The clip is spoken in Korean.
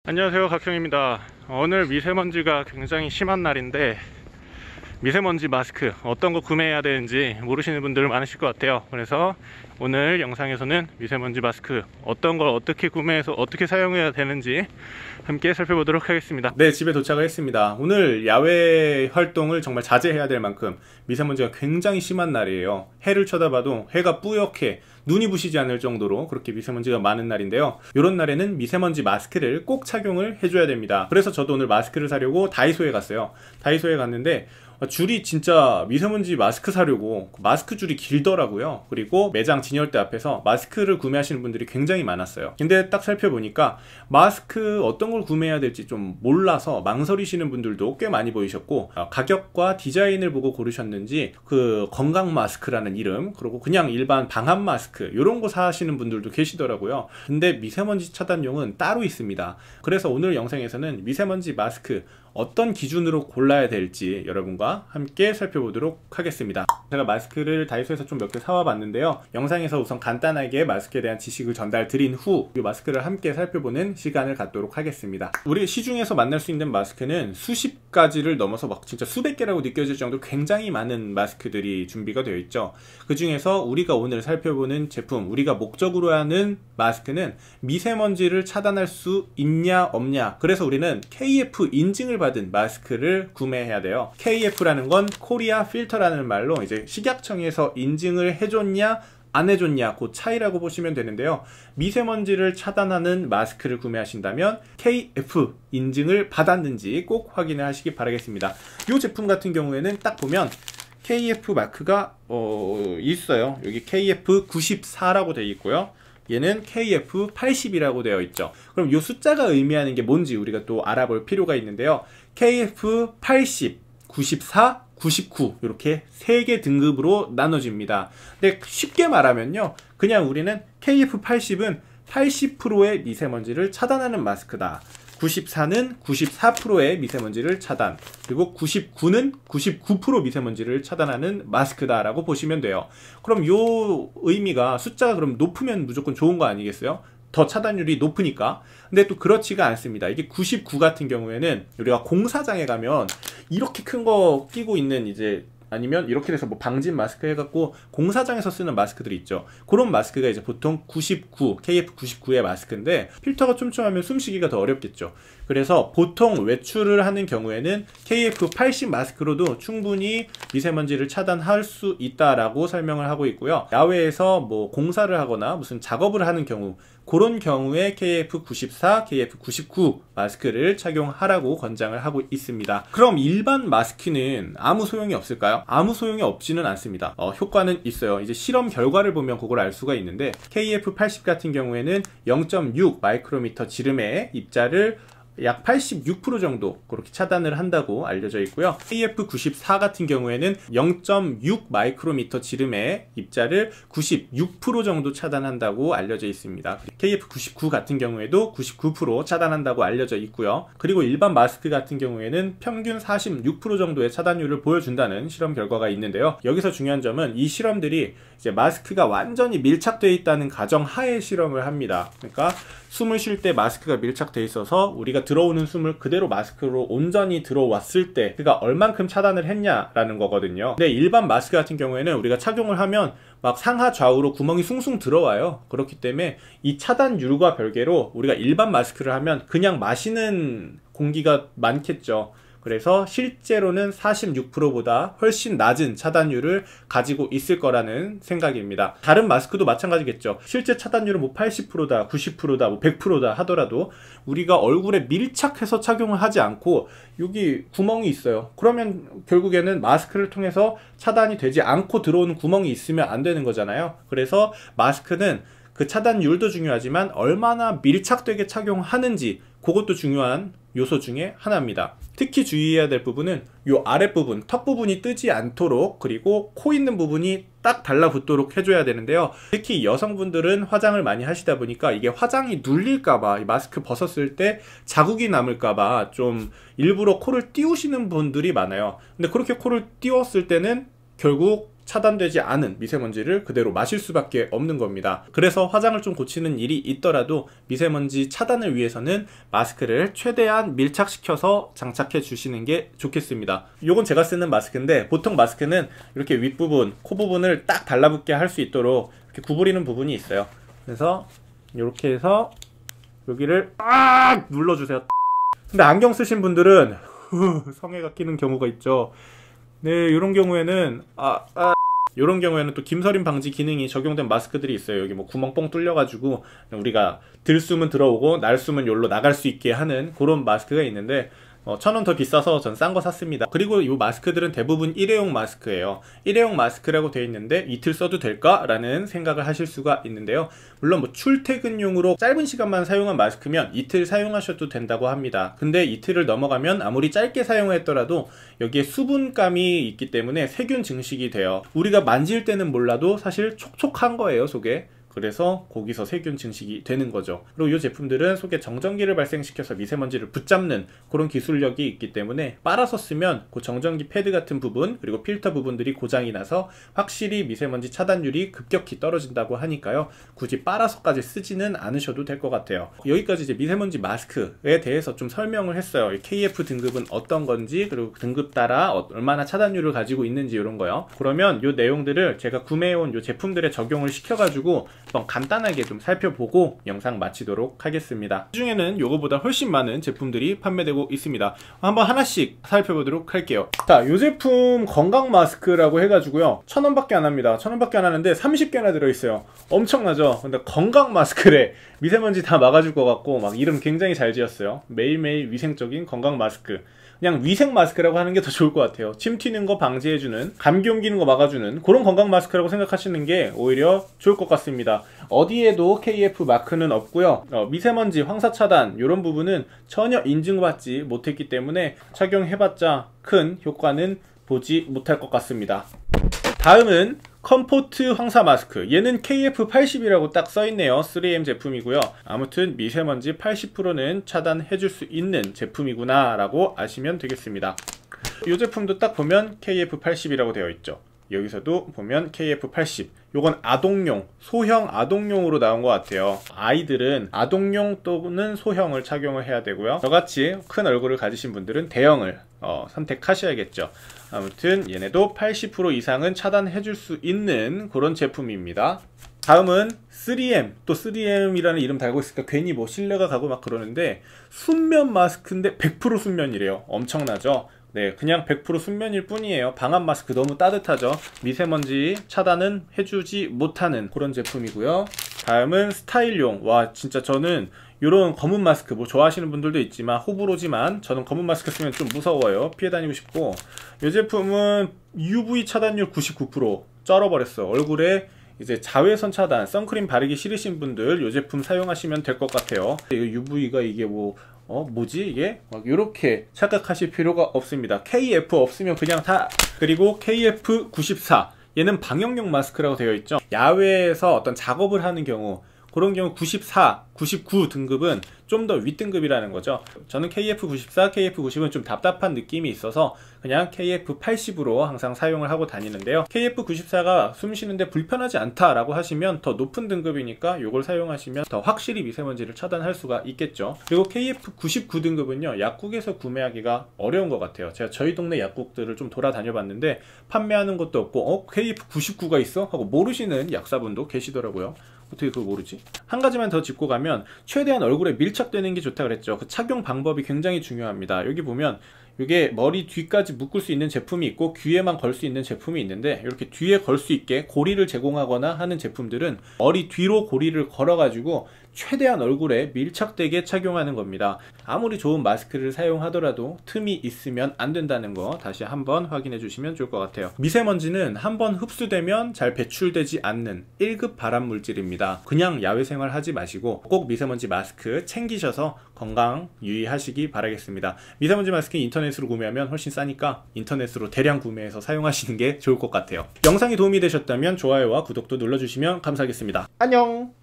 안녕하세요, 각형입니다. 오늘 미세먼지가 굉장히 심한 날인데 미세먼지 마스크 어떤 거 구매해야 되는지 모르시는 분들 많으실 것 같아요. 그래서 오늘 영상에서는 미세먼지 마스크 어떤 걸 어떻게 구매해서 어떻게 사용해야 되는지 함께 살펴보도록 하겠습니다. 네, 집에 도착을 했습니다. 오늘 야외 활동을 정말 자제해야 될 만큼 미세먼지가 굉장히 심한 날이에요. 해를 쳐다봐도 해가 뿌옇게 눈이 부시지 않을 정도로 그렇게 미세먼지가 많은 날인데요. 이런 날에는 미세먼지 마스크를 꼭 착용을 해줘야 됩니다. 그래서 저도 오늘 마스크를 사려고 다이소에 갔어요. 다이소에 갔는데 줄이 진짜 미세먼지 마스크 사려고 마스크 줄이 길더라고요. 그리고 매장 진열대 앞에서 마스크를 구매하시는 분들이 굉장히 많았어요. 근데 딱 살펴보니까 마스크 어떤 걸 구매해야 될지 좀 몰라서 망설이시는 분들도 꽤 많이 보이셨고, 가격과 디자인을 보고 고르셨는지 그 건강 마스크라는 이름, 그리고 그냥 일반 방한 마스크 이런 거 사시는 분들도 계시더라고요. 근데 미세먼지 차단용은 따로 있습니다. 그래서 오늘 영상에서는 미세먼지 마스크 어떤 기준으로 골라야 될지 여러분과 함께 살펴보도록 하겠습니다. 제가 마스크를 다이소에서 좀 몇 개 사와 봤는데요. 영상에서 우선 간단하게 마스크에 대한 지식을 전달 드린 후 이 마스크를 함께 살펴보는 시간을 갖도록 하겠습니다. 우리 시중에서 만날 수 있는 마스크는 수십 가지를 넘어서 막 진짜 수백 개라고 느껴질 정도로 굉장히 많은 마스크들이 준비가 되어 있죠. 그 중에서 우리가 오늘 살펴보는 제품, 우리가 목적으로 하는 마스크는 미세먼지를 차단할 수 있냐 없냐, 그래서 우리는 KF 인증을 받은 마스크를 구매해야 돼요. KF라는 건 코리아 필터라는 말로 이제 식약청에서 인증을 해줬냐 안 해줬냐 그 차이라고 보시면 되는데요. 미세먼지를 차단하는 마스크를 구매하신다면 KF 인증을 받았는지 꼭 확인을 하시기 바라겠습니다. 이 제품 같은 경우에는 딱 보면 KF 마크가 있어요. 여기 KF94라고 되어 있고요. 얘는 KF80이라고 되어 있죠. 그럼 이 숫자가 의미하는 게 뭔지 우리가 또 알아볼 필요가 있는데요. KF80, 94, 99 이렇게 3개 등급으로 나눠집니다. 근데 쉽게 말하면요, 그냥 우리는 KF80은 80%의 미세먼지를 차단하는 마스크다. 94는 94%의 미세먼지를 차단, 그리고 99는 99% 미세먼지를 차단하는 마스크다라고 보시면 돼요. 그럼 요 의미가 숫자가 그럼 높으면 무조건 좋은 거 아니겠어요? 더 차단율이 높으니까. 근데 또 그렇지가 않습니다. 이게 99 같은 경우에는 우리가 공사장에 가면 이렇게 큰 거 끼고 있는, 이제 아니면 이렇게 돼서 뭐 방진 마스크 해갖고 공사장에서 쓰는 마스크들이 있죠. 그런 마스크가 이제 보통 99, KF99의 마스크인데 필터가 촘촘하면 숨쉬기가 더 어렵겠죠. 그래서 보통 외출을 하는 경우에는 KF80 마스크로도 충분히 미세먼지를 차단할 수 있다라고 설명을 하고 있고요. 야외에서 뭐 공사를 하거나 무슨 작업을 하는 경우, 그런 경우에 KF94, KF99 마스크를 착용하라고 권장을 하고 있습니다. 그럼 일반 마스크는 아무 소용이 없을까요? 아무 소용이 없지는 않습니다. 효과는 있어요. 이제 실험 결과를 보면 그걸 알 수가 있는데, KF80 같은 경우에는 0.6 마이크로미터 지름의 입자를 약 86% 정도 그렇게 차단을 한다고 알려져 있고요. KF94 같은 경우에는 0.6 마이크로미터 지름의 입자를 96% 정도 차단한다고 알려져 있습니다. KF99 같은 경우에도 99% 차단한다고 알려져 있고요. 그리고 일반 마스크 같은 경우에는 평균 46% 정도의 차단율을 보여준다는 실험 결과가 있는데요. 여기서 중요한 점은 이 실험들이 이제 마스크가 완전히 밀착되어 있다는 가정 하에 실험을 합니다. 그러니까 숨을 쉴 때 마스크가 밀착되어 있어서 우리가 들어오는 숨을 그대로 마스크로 온전히 들어왔을 때 그가 얼만큼 차단을 했냐라는 거거든요. 근데 일반 마스크 같은 경우에는 우리가 착용을 하면 막 상하 좌우로 구멍이 숭숭 들어와요. 그렇기 때문에 이 차단율과 별개로 우리가 일반 마스크를 하면 그냥 마시는 공기가 많겠죠. 그래서 실제로는 46%보다 훨씬 낮은 차단율을 가지고 있을 거라는 생각입니다. 다른 마스크도 마찬가지겠죠. 실제 차단율은 뭐 80%다, 90%다, 뭐 100%다 하더라도 우리가 얼굴에 밀착해서 착용을 하지 않고 여기 구멍이 있어요. 그러면 결국에는 마스크를 통해서 차단이 되지 않고 들어오는 구멍이 있으면 안 되는 거잖아요. 그래서 마스크는 그 차단율도 중요하지만 얼마나 밀착되게 착용하는지, 그것도 중요한 요소 중에 하나입니다. 특히 주의해야 될 부분은 요 아랫부분, 턱 부분이 뜨지 않도록, 그리고 코 있는 부분이 딱 달라붙도록 해줘야 되는데요. 특히 여성분들은 화장을 많이 하시다 보니까 이게 화장이 눌릴까봐, 마스크 벗었을 때 자국이 남을까봐 좀 일부러 코를 띄우시는 분들이 많아요. 근데 그렇게 코를 띄웠을 때는 결국 차단되지 않은 미세먼지를 그대로 마실 수밖에 없는 겁니다. 그래서 화장을 좀 고치는 일이 있더라도 미세먼지 차단을 위해서는 마스크를 최대한 밀착시켜서 장착해 주시는 게 좋겠습니다. 요건 제가 쓰는 마스크인데, 보통 마스크는 이렇게 윗부분, 코 부분을 딱 달라붙게 할 수 있도록 이렇게 구부리는 부분이 있어요. 그래서 이렇게 해서 여기를 딱 눌러주세요. 근데 안경 쓰신 분들은 성에가 끼는 경우가 있죠. 네, 이런 경우에는 이런 경우에는 또 김서림 방지 기능이 적용된 마스크들이 있어요. 여기 뭐 구멍 뻥 뚫려가지고 우리가 들숨은 들어오고 날숨은 여기로 나갈 수 있게 하는 그런 마스크가 있는데, 1,000원 더 비싸서 전 싼 거 샀습니다. 그리고 이 마스크들은 대부분 일회용 마스크예요. 일회용 마스크라고 되어 있는데 이틀 써도 될까? 라는 생각을 하실 수가 있는데요. 물론 뭐 출퇴근용으로 짧은 시간만 사용한 마스크면 이틀 사용하셔도 된다고 합니다. 근데 이틀을 넘어가면 아무리 짧게 사용했더라도 여기에 수분감이 있기 때문에 세균 증식이 돼요. 우리가 만질 때는 몰라도 사실 촉촉한 거예요, 속에. 그래서 거기서 세균 증식이 되는 거죠. 그리고 이 제품들은 속에 정전기를 발생시켜서 미세먼지를 붙잡는 그런 기술력이 있기 때문에 빨아서 쓰면 그 정전기 패드 같은 부분, 그리고 필터 부분들이 고장이 나서 확실히 미세먼지 차단율이 급격히 떨어진다고 하니까요, 굳이 빨아서까지 쓰지는 않으셔도 될 것 같아요. 여기까지 이제 미세먼지 마스크에 대해서 좀 설명을 했어요. KF 등급은 어떤 건지, 그리고 등급 따라 얼마나 차단율을 가지고 있는지, 이런 거요. 그러면 이 내용들을 제가 구매해온 이 제품들에 적용을 시켜가지고 한번 간단하게 좀 살펴보고 영상 마치도록 하겠습니다. 이 중에는 요거보다 훨씬 많은 제품들이 판매되고 있습니다. 한번 하나씩 살펴보도록 할게요. 자, 이 제품 건강 마스크라고 해가지고요, 1,000원 밖에 안 합니다. 1,000원 밖에 안 하는데 30개나 들어있어요. 엄청나죠? 근데 건강 마스크래. 미세먼지 다 막아줄 것 같고, 막 이름 굉장히 잘 지었어요. 매일매일 위생적인 건강 마스크. 그냥 위생 마스크라고 하는 게 더 좋을 것 같아요. 침 튀는 거 방지해주는, 감기 옮기는 거 막아주는 그런 건강 마스크라고 생각하시는 게 오히려 좋을 것 같습니다. 어디에도 KF 마크는 없고요. 미세먼지, 황사 차단 이런 부분은 전혀 인증받지 못했기 때문에 착용해봤자 큰 효과는 보지 못할 것 같습니다. 다음은 컴포트 황사 마스크. 얘는 KF80이라고 딱 써있네요. 3M 제품이고요. 아무튼 미세먼지 80%는 차단해줄 수 있는 제품이구나 라고 아시면 되겠습니다. 이 제품도 딱 보면 KF80이라고 되어 있죠. 여기서도 보면 KF80. 요건 아동용, 소형 아동용으로 나온 것 같아요. 아이들은 아동용 또는 소형을 착용을 해야 되고요. 저같이 큰 얼굴을 가지신 분들은 대형을 선택하셔야겠죠. 아무튼 얘네도 80% 이상은 차단해줄 수 있는 그런 제품입니다. 다음은 3M. 또 3M이라는 이름 달고 있으니까 괜히 뭐 신뢰가 가고 막 그러는데, 순면 마스크인데 100% 순면이래요. 엄청나죠? 네, 그냥 100% 순면일 뿐이에요. 방한 마스크 너무 따뜻하죠. 미세먼지 차단은 해주지 못하는 그런 제품이고요. 다음은 스타일용. 와, 진짜 저는 이런 검은 마스크 뭐 좋아하시는 분들도 있지만 호불호지만 저는 검은 마스크 쓰면 좀 무서워요. 피해 다니고 싶고, 이 제품은 UV 차단율 99%. 쩔어버렸어. 얼굴에 이제 자외선 차단, 선크림 바르기 싫으신 분들 이 제품 사용하시면 될 것 같아요. UV가 이게 뭐지 이게? 막 이렇게 착각하실 필요가 없습니다. KF 없으면 그냥 다. 그리고 KF94. 얘는 방역용 마스크라고 되어 있죠. 야외에서 어떤 작업을 하는 경우, 그런 경우 94, 99 등급은 좀 더 윗등급이라는 거죠. 저는 KF94, KF90은 좀 답답한 느낌이 있어서 그냥 KF80으로 항상 사용을 하고 다니는데요. KF94가 숨 쉬는데 불편하지 않다라고 하시면 더 높은 등급이니까 이걸 사용하시면 더 확실히 미세먼지를 차단할 수가 있겠죠. 그리고 KF99 등급은요, 약국에서 구매하기가 어려운 것 같아요. 제가 저희 동네 약국들을 좀 돌아다녀 봤는데 판매하는 것도 없고, KF99가 있어? 하고 모르시는 약사분도 계시더라고요. 어떻게 그걸 모르지? 한 가지만 더 짚고 가면, 최대한 얼굴에 밀착되는 게 좋다 그랬죠. 그 착용 방법이 굉장히 중요합니다. 여기 보면 이게 머리 뒤까지 묶을 수 있는 제품이 있고 귀에만 걸 수 있는 제품이 있는데, 이렇게 뒤에 걸 수 있게 고리를 제공하거나 하는 제품들은 머리 뒤로 고리를 걸어 가지고 최대한 얼굴에 밀착되게 착용하는 겁니다. 아무리 좋은 마스크를 사용하더라도 틈이 있으면 안 된다는 거 다시 한번 확인해 주시면 좋을 것 같아요. 미세먼지는 한번 흡수되면 잘 배출되지 않는 1급 발암 물질입니다. 그냥 야외 생활 하지 마시고 꼭 미세먼지 마스크 챙기셔서 건강 유의하시기 바라겠습니다. 미세먼지 마스크 인터넷으로 구매하면 훨씬 싸니까 인터넷으로 대량 구매해서 사용하시는 게 좋을 것 같아요. 영상이 도움이 되셨다면 좋아요와 구독도 눌러주시면 감사하겠습니다. 안녕!